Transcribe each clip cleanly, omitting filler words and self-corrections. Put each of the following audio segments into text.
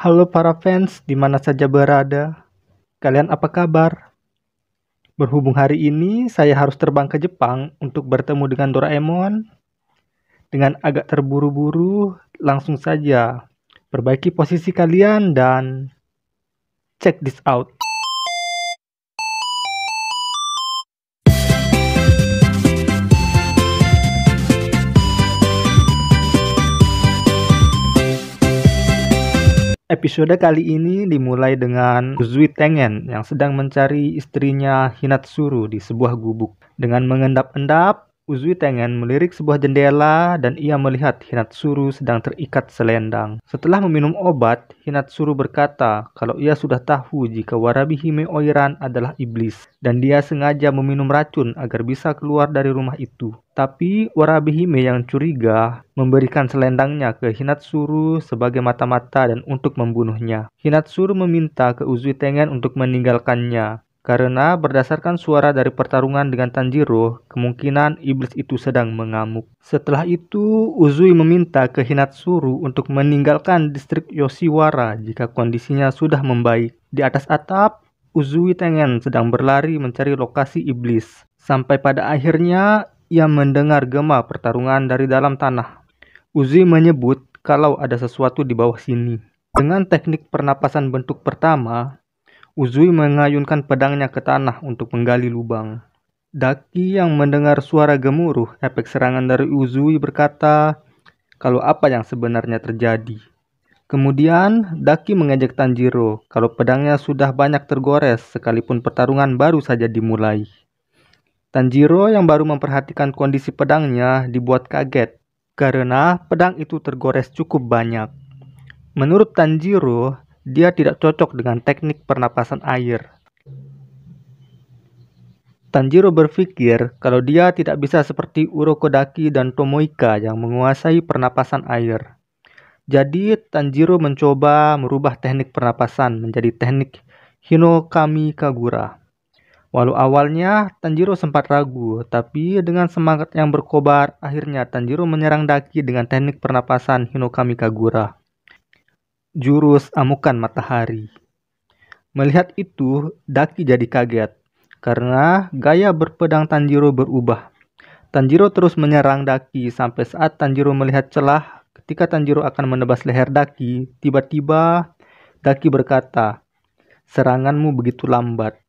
Halo para fans, di mana saja berada. Kalian apa kabar? Berhubung hari ini saya harus terbang ke Jepang untuk bertemu dengan Doraemon. Dengan agak terburu-buru, langsung saja perbaiki posisi kalian dan check this out. Episode kali ini dimulai dengan Uzui Tengen yang sedang mencari istrinya Hinatsuru di sebuah gubuk. Dengan mengendap-endap, Uzui Tengen melirik sebuah jendela dan ia melihat Hinatsuru sedang terikat selendang. Setelah meminum obat, Hinatsuru berkata kalau ia sudah tahu jika Warabi Hime Oiran adalah iblis dan dia sengaja meminum racun agar bisa keluar dari rumah itu. Tapi Warabi Hime yang curiga memberikan selendangnya ke Hinatsuru sebagai mata-mata dan untuk membunuhnya. Hinatsuru meminta ke Uzui Tengen untuk meninggalkannya. Karena berdasarkan suara dari pertarungan dengan Tanjiro, kemungkinan iblis itu sedang mengamuk. Setelah itu, Uzui meminta ke Hinatsuru untuk meninggalkan distrik Yoshiwara jika kondisinya sudah membaik. Di atas atap, Uzui Tengen sedang berlari mencari lokasi iblis. Sampai pada akhirnya, ia mendengar gema pertarungan dari dalam tanah. Uzui menyebut kalau ada sesuatu di bawah sini. Dengan teknik pernapasan bentuk pertama, Uzui mengayunkan pedangnya ke tanah untuk menggali lubang. Daki yang mendengar suara gemuruh efek serangan dari Uzui berkata kalau apa yang sebenarnya terjadi. Kemudian Daki mengejek Tanjiro kalau pedangnya sudah banyak tergores sekalipun pertarungan baru saja dimulai. Tanjiro yang baru memperhatikan kondisi pedangnya dibuat kaget karena pedang itu tergores cukup banyak. Menurut Tanjiro, dia tidak cocok dengan teknik pernapasan air. Tanjiro berpikir kalau dia tidak bisa seperti Urokodaki dan Tomoika yang menguasai pernapasan air. Jadi Tanjiro mencoba merubah teknik pernapasan menjadi teknik Hinokami Kagura. Walau awalnya Tanjiro sempat ragu, tapi dengan semangat yang berkobar, akhirnya Tanjiro menyerang Daki dengan teknik pernapasan Hinokami Kagura. Jurus amukan matahari. Melihat itu, Daki jadi kaget karena gaya berpedang Tanjiro berubah. Tanjiro terus menyerang Daki sampai saat Tanjiro melihat celah. Ketika Tanjiro akan menebas leher Daki, tiba-tiba Daki berkata, "Seranganmu begitu lambat."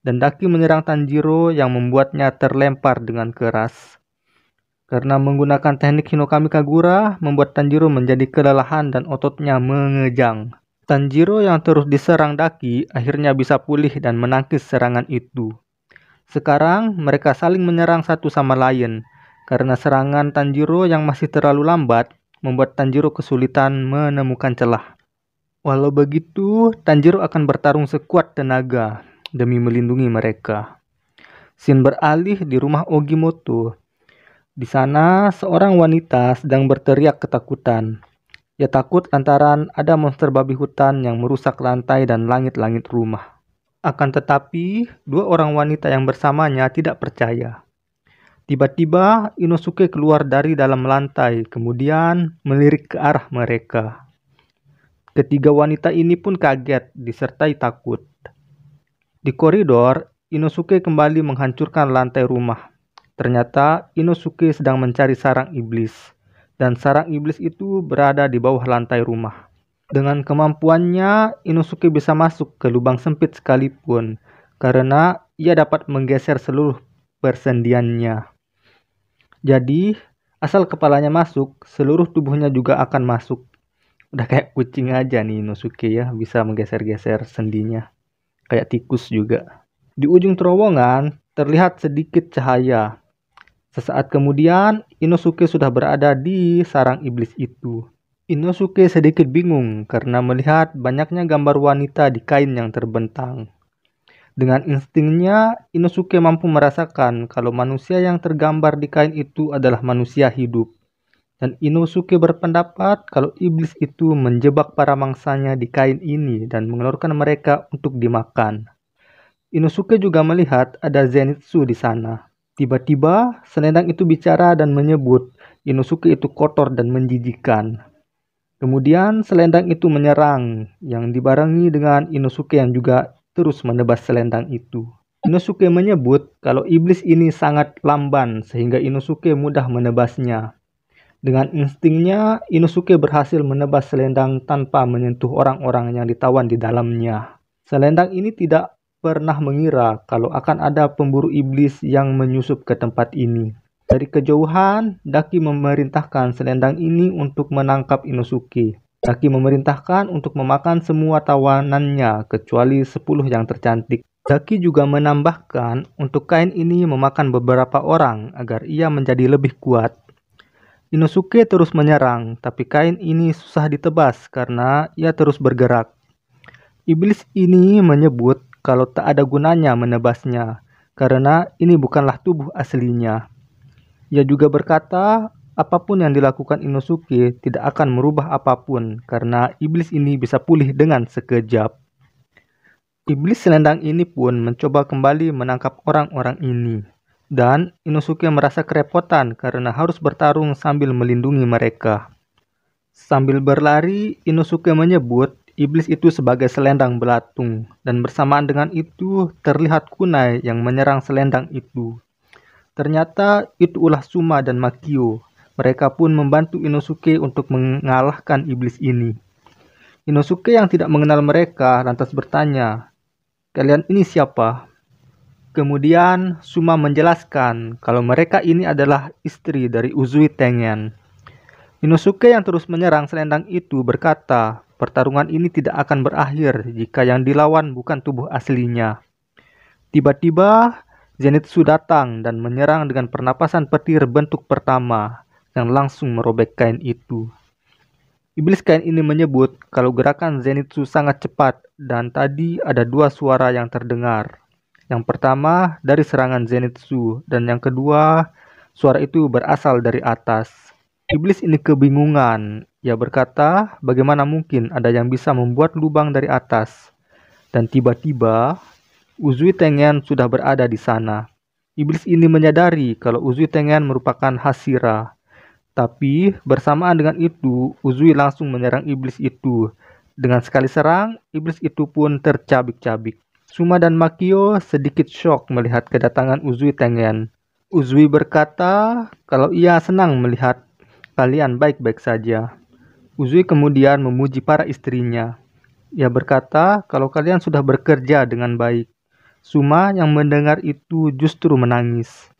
Dan Daki menyerang Tanjiro yang membuatnya terlempar dengan keras. Karena menggunakan teknik Hinokami Kagura, membuat Tanjiro menjadi kelelahan dan ototnya mengejang. Tanjiro yang terus diserang Daki akhirnya bisa pulih dan menangkis serangan itu. Sekarang mereka saling menyerang satu sama lain. Karena serangan Tanjiro yang masih terlalu lambat, membuat Tanjiro kesulitan menemukan celah. Walau begitu, Tanjiro akan bertarung sekuat tenaga demi melindungi mereka. Scene beralih di rumah Ogimoto. Di sana, seorang wanita sedang berteriak ketakutan. Ia takut lantaran ada monster babi hutan yang merusak lantai dan langit-langit rumah. Akan tetapi, dua orang wanita yang bersamanya tidak percaya. Tiba-tiba, Inosuke keluar dari dalam lantai, kemudian melirik ke arah mereka. Ketiga wanita ini pun kaget, disertai takut. Di koridor, Inosuke kembali menghancurkan lantai rumah. Ternyata Inosuke sedang mencari sarang iblis, dan sarang iblis itu berada di bawah lantai rumah. Dengan kemampuannya, Inosuke bisa masuk ke lubang sempit sekalipun, karena ia dapat menggeser seluruh persendiannya. Jadi, asal kepalanya masuk, seluruh tubuhnya juga akan masuk. Udah kayak kucing aja nih Inosuke ya, bisa menggeser-geser sendinya. Kayak tikus juga. Di ujung terowongan, terlihat sedikit cahaya. Sesaat kemudian, Inosuke sudah berada di sarang iblis itu. Inosuke sedikit bingung karena melihat banyaknya gambar wanita di kain yang terbentang. Dengan instingnya, Inosuke mampu merasakan kalau manusia yang tergambar di kain itu adalah manusia hidup. Dan Inosuke berpendapat kalau iblis itu menjebak para mangsanya di kain ini dan mengeluarkan mereka untuk dimakan. Inosuke juga melihat ada Zenitsu di sana. Tiba-tiba, selendang itu bicara dan menyebut Inosuke itu kotor dan menjijikan. Kemudian selendang itu menyerang, yang dibarengi dengan Inosuke yang juga terus menebas selendang itu. Inosuke menyebut kalau iblis ini sangat lamban sehingga Inosuke mudah menebasnya. Dengan instingnya, Inosuke berhasil menebas selendang tanpa menyentuh orang-orang yang ditawan di dalamnya. Selendang ini tidak pernah mengira kalau akan ada pemburu iblis yang menyusup ke tempat ini. Dari kejauhan, Daki memerintahkan selendang ini untuk menangkap Inosuke. Daki memerintahkan untuk memakan semua tawanannya kecuali 10 yang tercantik. Daki juga menambahkan untuk kain ini memakan beberapa orang agar ia menjadi lebih kuat. Inosuke terus menyerang, tapi kain ini susah ditebas karena ia terus bergerak. Iblis ini menyebut kalau tak ada gunanya menebasnya, karena ini bukanlah tubuh aslinya. Ia juga berkata, apapun yang dilakukan Inosuke tidak akan merubah apapun, karena iblis ini bisa pulih dengan sekejap. Iblis selendang ini pun mencoba kembali menangkap orang-orang ini. Dan Inosuke merasa kerepotan karena harus bertarung sambil melindungi mereka. Sambil berlari, Inosuke menyebut iblis itu sebagai selendang belatung. Dan bersamaan dengan itu, terlihat kunai yang menyerang selendang itu. Ternyata itu ulah Suma dan Makio. Mereka pun membantu Inosuke untuk mengalahkan iblis ini. Inosuke yang tidak mengenal mereka lantas bertanya, "Kalian ini siapa?" Kemudian Suma menjelaskan kalau mereka ini adalah istri dari Uzui Tengen. Inosuke yang terus menyerang selendang itu berkata, pertarungan ini tidak akan berakhir jika yang dilawan bukan tubuh aslinya. Tiba-tiba, Zenitsu datang dan menyerang dengan pernapasan petir bentuk pertama yang langsung merobek kain itu. Iblis kain ini menyebut kalau gerakan Zenitsu sangat cepat dan tadi ada dua suara yang terdengar. Yang pertama dari serangan Zenitsu dan yang kedua suara itu berasal dari atas. Iblis ini kebingungan. Ia berkata, bagaimana mungkin ada yang bisa membuat lubang dari atas? Dan tiba-tiba Uzui Tengen sudah berada di sana. Iblis ini menyadari kalau Uzui Tengen merupakan Hashira. Tapi bersamaan dengan itu, Uzui langsung menyerang iblis itu. Dengan sekali serang, iblis itu pun tercabik-cabik. Suma dan Makio sedikit syok melihat kedatangan Uzui Tengen. Uzui berkata kalau ia senang melihat kalian baik-baik saja. Uzui kemudian memuji para istrinya. Ia berkata kalau kalian sudah bekerja dengan baik. Suma yang mendengar itu justru menangis.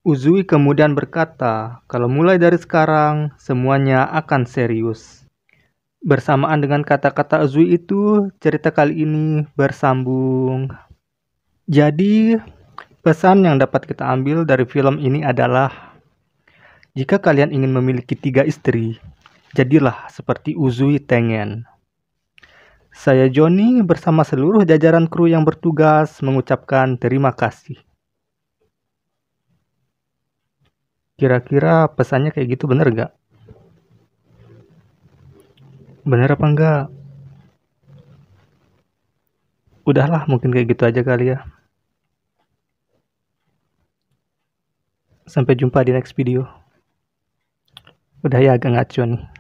Uzui kemudian berkata kalau mulai dari sekarang semuanya akan serius. Bersamaan dengan kata-kata Uzui itu, cerita kali ini bersambung. Jadi, pesan yang dapat kita ambil dari film ini adalah jika kalian ingin memiliki 3 istri, jadilah seperti Uzui Tengen. Saya Joni bersama seluruh jajaran kru yang bertugas mengucapkan terima kasih. Kira-kira pesannya kayak gitu bener gak? Bener apa enggak? Udahlah, mungkin kayak gitu aja kali ya. Sampai jumpa di next video. Udah ya agak ngaco nih.